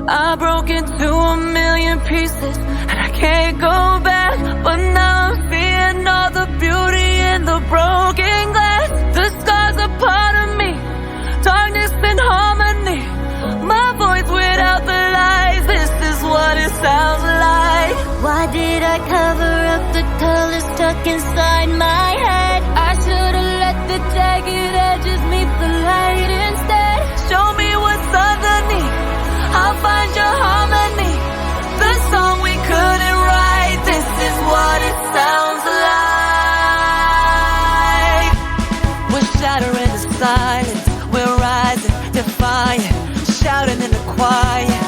I broke into a million pieces and I can't go back. But now I'm seeing all the beauty in the broken glass. The scars are part of me, darkness and harmony. My voice without the lies, this is what it sounds like. Why did I cover up the colors stuck inside my head? I should've let the jagged edges meet the light instead. Show me what's underneath, I'll find your harmony. The song we couldn't write, this is what it sounds like. We're shattering the silence, we're rising, defiant, shouting in the quiet.